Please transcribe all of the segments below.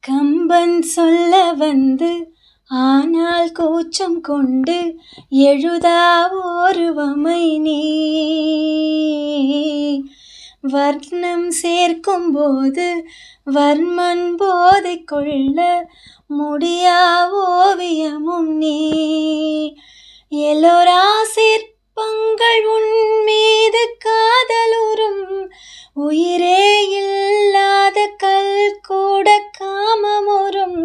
கம்பன் சொல்ல வந்து ஆனால் கூச்சம் கொண்டு எழுதா ஓருவமை நீ வர்ணம் சேர்க்கும் போது வர்மன் போதை கொள்ள முடியா ஓவியமும் நீ எல்லோரா சிற்பங்கள் உன் மீது காதலுறும் உயிரே இல்லாத கல் கூட காமமுறும்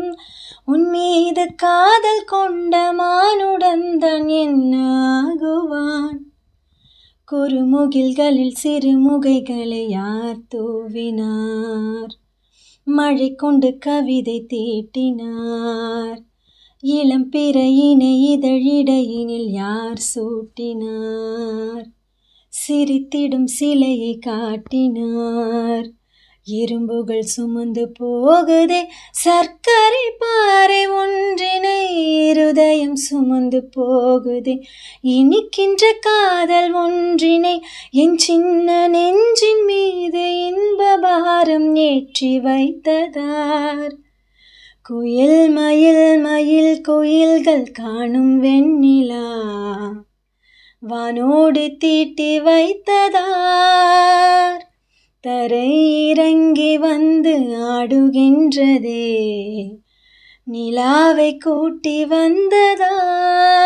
உன் மீது காதல் கொண்ட மானுடன்தான் என்ன ஆகுவான் குறுமுகில்களில் சிறுமுகைகளை யார் தூவினார் மழை கொண்டு கவிதை தீட்டினார் இளம் பிறையினை இதழிடையினில் யார் சூட்டினார் சிரித்திடும் சிலையை காட்டினார் எறும்புகள் சுமந்து போகுதே சர்க்கரை பாறை ஒன்றினை இருதயம் சுமந்து போகுதே இனிக்கின்ற காதல் ஒன்றினை என் சின்ன நெஞ்சின் மீது இன்ப பாரம் ஏற்றி வைத்ததார் குயில் மயில் மயில் குயில்கள் காணும் வெண்ணிலா வானோடு தீட்டி வைத்ததார் தரை இறங்கி வந்து ஆடுகின்றதே நிலாவை கூட்டி வந்ததார்